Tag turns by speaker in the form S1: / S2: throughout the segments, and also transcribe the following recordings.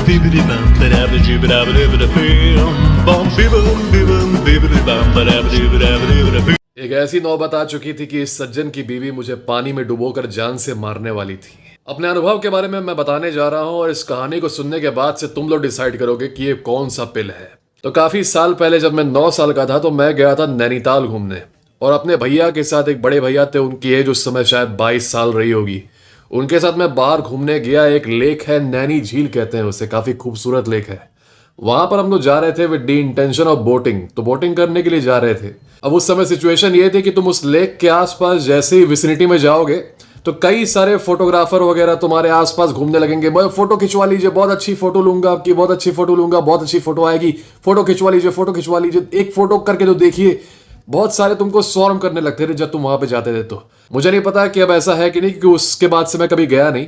S1: Bibbidi bum ba-dabba jibbida ba-dibba bum bibbum bibbum bibbidi bum ba-dabba jibbida bum.
S2: एक ऐसी नौबत आ चुकी थी कि इस सज्जन की बीवी मुझे पानी में डुबोकर जान से मारने वाली थी। अपने अनुभव के बारे में मैं बताने जा रहा हूँ और इस कहानी को सुनने के बाद से तुम लोग डिसाइड करोगे कि ये कौन सा पिल है। तो काफी साल पहले जब मैं 9 साल का था तो मैं गया था नैनीताल घूमने और अपने भैया के साथ, एक बड़े भैया थे, उनकी एज उस समय शायद 22 साल रही होगी। उनके साथ मैं बाहर घूमने गया। एक लेक है, नैनी झील कहते हैं उसे, काफी खूबसूरत लेक है। वहां पर हम लोग जा रहे थे with the intention of boating, तो बोटिंग करने के लिए जा रहे थे। अब उस समय सिचुएशन ये थी कि तुम उस लेक के आसपास जैसे ही विसिनिटी में जाओगे तो कई सारे फोटोग्राफर वगैरह तुम्हारे आसपास घूमने लगेंगे। भाई फोटो खिंचवा लीजिए, बहुत अच्छी फोटो लूंगा आपकी, बहुत अच्छी फोटो लूंगा, बहुत अच्छी फोटो आएगी, फोटो खिंचवा लीजिए, फोटो खिंचवा लीजिए, एक फोटो करके तो देखिए। बहुत सारे तुमको स्वार्म करने लगते थे जब तुम वहां पे जाते थे। तो मुझे नहीं पता कि अब ऐसा है कि नहीं, क्योंकि उसके बाद से मैं कभी गया नहीं।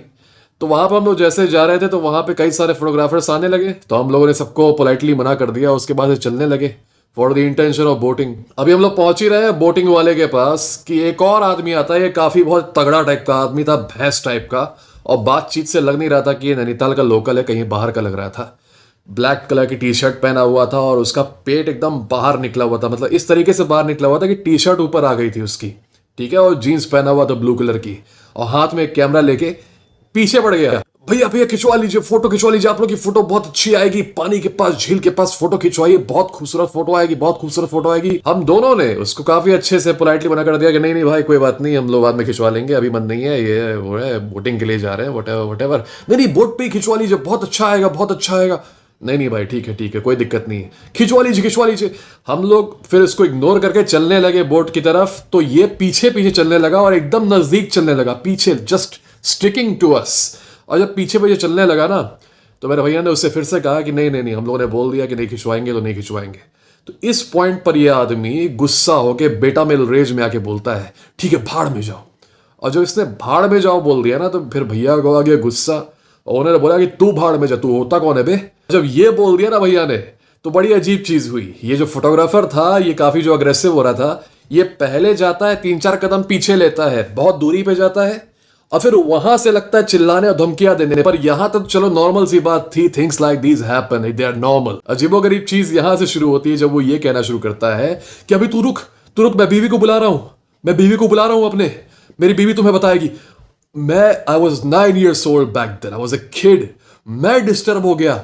S2: तो वहां पर हम लोग जैसे जा रहे थे तो वहां पे कई सारे फोटोग्राफर्स आने लगे, तो हम लोगों ने सबको पोलाइटली मना कर दिया। उसके बाद से चलने लगे for the intention of boating. अभी हम लोग पहुंच ही रहे हैं बोटिंग वाले के पास कि एक और आदमी आता है। ये काफी बहुत तगड़ा टाइप का आदमी था, भैंस टाइप का, और बातचीत से लग नहीं रहा था कि ये नैनीताल का लोकल है, कहीं बाहर का लग रहा था। ब्लैक कलर की टी शर्ट पहना हुआ था और उसका पेट एकदम बाहर निकला हुआ था, मतलब इस तरीके से बाहर निकला हुआ था कि टी शर्ट ऊपर आ गई थी उसकी, ठीक है, और जीन्स पहना हुआ था ब्लू कलर की, और हाथ में एक कैमरा लेके पीछे पड़ गया। भैया भैया खिंचवा लीजिए, फोटो खिंचवा लीजिए, आप लोग की फोटो बहुत अच्छी आएगी, पानी के पास, झील के पास फोटो खिंचवाइए, बहुत खूबसूरत फोटो आएगी, बहुत खूबसूरत फोटो आएगी। हम दोनों ने उसको काफी अच्छे से पोलाइटली मना कर दिया कि नहीं नहीं भाई कोई बात नहीं, हम लोग बाद में खिंचवा लेंगे, अभी मन नहीं है, ये वो है, बोटिंग के लिए जा रहे हैं, वटेवर। नहीं नहीं बोट पे ही खिंचवा लीजिए, बहुत अच्छा आएगा, बहुत अच्छा आएगा। नहीं नहीं भाई ठीक है कोई दिक्कत नहीं है, खिंचवा लीजिए खिंचवा लीजिए। हम लोग फिर इसको इग्नोर करके चलने लगे बोट की तरफ। तो ये पीछे पीछे चलने लगा और एकदम नजदीक चलने लगा, पीछे, जस्ट स्टिकिंग टू अस। और जब पीछे पीछे चलने लगा ना तो मेरे भैया ने उससे फिर से कहा कि नहीं नहीं नहीं, हम लोगों ने बोल दिया कि नहीं खिंचवाएंगे तो नहीं खिंचवाएंगे। तो इस पॉइंट पर यह आदमी गुस्सा होके बेटा मिल रेज में आके बोलता है ठीक है भाड़ में जाओ। और जब इसने भाड़ में जाओ बोल दिया ना तो फिर भैया को आ गया गुस्सा और उन्होंने बोला कि तू भाड़ में जा, तू होता कौन है बे। जब ये बोल दिया ना भैया ने तो बड़ी अजीब चीज हुई। ये जो फोटोग्राफर था ये काफी जो अग्रेसिव हो रहा था, ये पहले जाता है 3-4 कदम पीछे लेता है, बहुत दूरी पे जाता है, और फिर वहां से लगता है चिल्लाने और धमकियां देने। पर यहां तक चलो नॉर्मल सी बात थी, things like these happen, they are normal. अजीबोगरीब चीज यहां से शुरू होती है जब वो ये कहना शुरू करता है कि अभी तू रुक, मैं बीवी को बुला रहा हूं, मैं बीवी को बुला रहा हूं अपने, मेरी बीवी तुम्हें बताएगी। I was 9 years old back then, I was a kid. मैं डिस्टर्ब हो गया,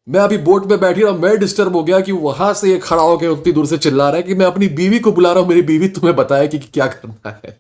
S2: मैं अभी बोट में बैठी रहा, मैं डिस्टर्ब हो गया कि वहां से ये खड़ा होकर उतनी दूर से चिल्ला रहा है कि मैं अपनी बीवी को बुला रहा हूं, मेरी बीवी तुम्हें बताए कि क्या करना है।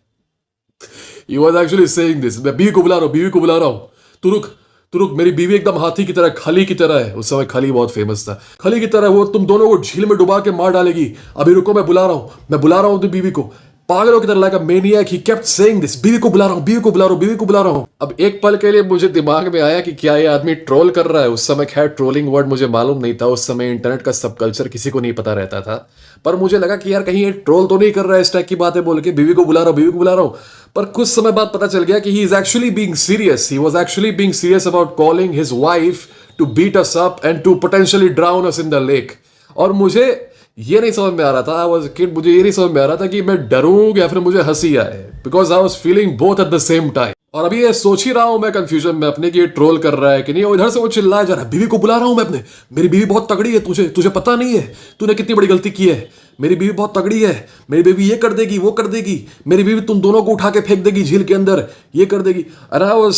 S2: He was actually saying this, मैं बीवी को बुला रहा हूं, बीवी को बुला रहा हूं, तू रुक, मेरी बीवी एकदम हाथी की तरह, खली की तरह है। उस समय खली बहुत फेमस था, खली की तरह, वो तुम दोनों को झील में डुबा के मार डालेगी। अभी रुको, मैं बुला रहा हूं बीवी को, पागलों की तरह, like a मैनियाक he kept saying this, बीवी को बुला रहा हूं, बीवी को बुला रहा हूं, बीवी को बुला रहा हूं। अब एक पल के लिए मुझे दिमाग में आया कि क्या ये आदमी ट्रोल कर रहा है। उस समय खैर ट्रोलिंग वर्ड मुझे मालूम नहीं था, उस समय इंटरनेट का सब कल्चर किसी को नहीं पता रहता था। पर मुझे लगा कि यार कहीं ये ट्रोल तो नहीं कर रहा है इस टाइप की बातें बोल के, बीवी को बुला रहा हूं, बीवी को बुला रहा हूं। पर कुछ समय बाद पता चल गया कि he is actually being serious, he was actually being serious about calling his wife to beat us up and to potentially drown us in the lake. और मुझे ये नहीं समझ में आ रहा था, आई वाज अ किड, मुझे ये नहीं समझ में आ रहा था कि मैं डरूं या फिर मुझे हंसी आए, because I was feeling both at the same time. और अभी ये सोच ही रहा हूं मैं कंफ्यूजन में अपने कि ये ट्रोल कर रहा है कि नहीं। इधर से वो चिल्लाया जा रहा है, बीवी को बुला रहा हूं मैं अपने, मेरी बीवी बहुत तगड़ी है, तुझे पता नहीं है तूने कितनी बड़ी गलती की है, मेरी बीवी बहुत तगड़ी है, मेरी बीवी ये कर देगी, वो कर देगी, मेरी बीवी तुम दोनों को उठा के फेंक देगी झील के अंदर, ये कर देगी। And I was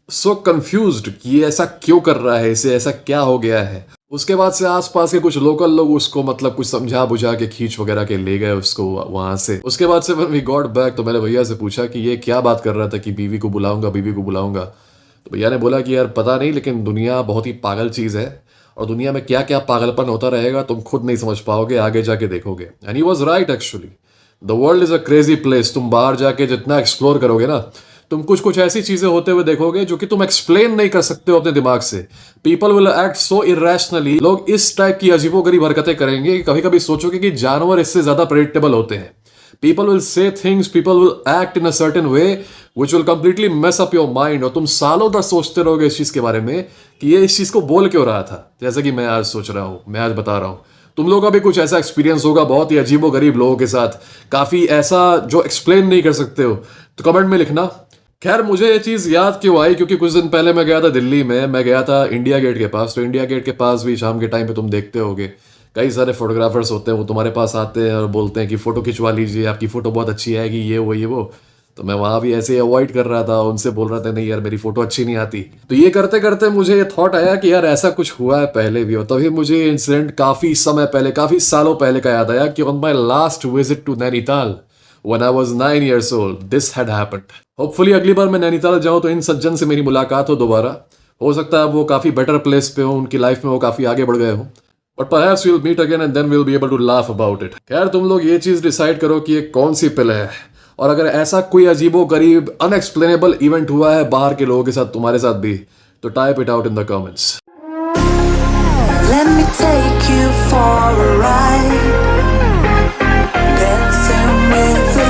S2: so confused कि ये ऐसा क्यों कर रहा है, इसे ऐसा क्या हो गया है। उसके बाद से आसपास के कुछ लोकल लोग उसको मतलब कुछ समझा बुझा के खींच वगैरह के ले गए उसको वहां से। उसके बाद से वी गॉट बैक तो मैंने भैया से पूछा कि ये क्या बात कर रहा था कि बीवी को बुलाऊंगा, बीवी को बुलाऊंगा। तो भैया ने बोला कि यार पता नहीं, लेकिन दुनिया बहुत ही पागल चीज है और दुनिया में क्या क्या पागलपन होता रहेगा तुम खुद नहीं समझ पाओगे, आगे जाके देखोगे। And he was right actually, the world is a crazy place. तुम बाहर जाके जितना एक्सप्लोर करोगे ना, तुम कुछ ऐसी चीजें होते हुए देखोगे जो कि तुम एक्सप्लेन नहीं कर सकते हो अपने दिमाग से। People will act so irrationally, लोग इस टाइप की अजीबोगरीब हरकतें करेंगे कि कभी कभी सोचोगे कि जानवर इससे ज्यादा प्रेडिक्टेबल होते हैं। People will say things, people will act in a certain way which will completely mess up your mind, और तुम सालों तक सोचते रहोगे इस चीज के बारे में कि ये इस चीज को बोल क्यों रहा था, जैसे कि मैं आज सोच रहा हूं, मैं आज बता रहा हूं। तुम लोगों का भी कुछ ऐसा एक्सपीरियंस होगा बहुत ही अजीबोगरीब लोगों के साथ, काफी ऐसा जो एक्सप्लेन नहीं कर सकते हो, तो कमेंट में लिखना। खैर मुझे ये चीज याद क्यों आई, क्योंकि कुछ दिन पहले मैं गया था दिल्ली में, मैं गया था इंडिया गेट के पास। तो इंडिया गेट के पास भी शाम के टाइम पे तुम देखते होगे कई सारे फोटोग्राफर्स होते हैं, वो तुम्हारे पास आते हैं और बोलते हैं कि फोटो खिंचवा लीजिए, आपकी फोटो बहुत अच्छी आएगी, ये वो। तो मैं वहां भी ऐसे ही अवॉइड कर रहा था, उनसे बोल रहा था नहीं यार मेरी फोटो अच्छी नहीं आती। तो ये करते करते मुझे ये थॉट आया कि यार ऐसा कुछ हुआ है पहले भी, और तभी मुझे इंसिडेंट काफी समय पहले, काफी सालों पहले का याद आया कि on my last visit to Nainital when I was 9 years old, this had happened. Hopefully अगली बार मैं नैनीताल जाऊं तो इन सज्जन से मेरी मुलाकात हो दोबारा। हो सकता है वो काफी बेटर प्लेस पे हो, उनकी लाइफ में वो काफी आगे बढ़ गए हो, but perhaps we'll meet again and then we'll be able to laugh about it. खैर तुम लोग ये चीज डिसाइड करो कि ये कौन सी पिल है, और अगर ऐसा कोई अजीबो गरीब अनएक्सप्लेनेबल इवेंट हुआ है बाहर के लोगों के साथ, तुम्हारे साथ भी, तो type it out in the comments.
S3: Let me take you for a ride, dancing with the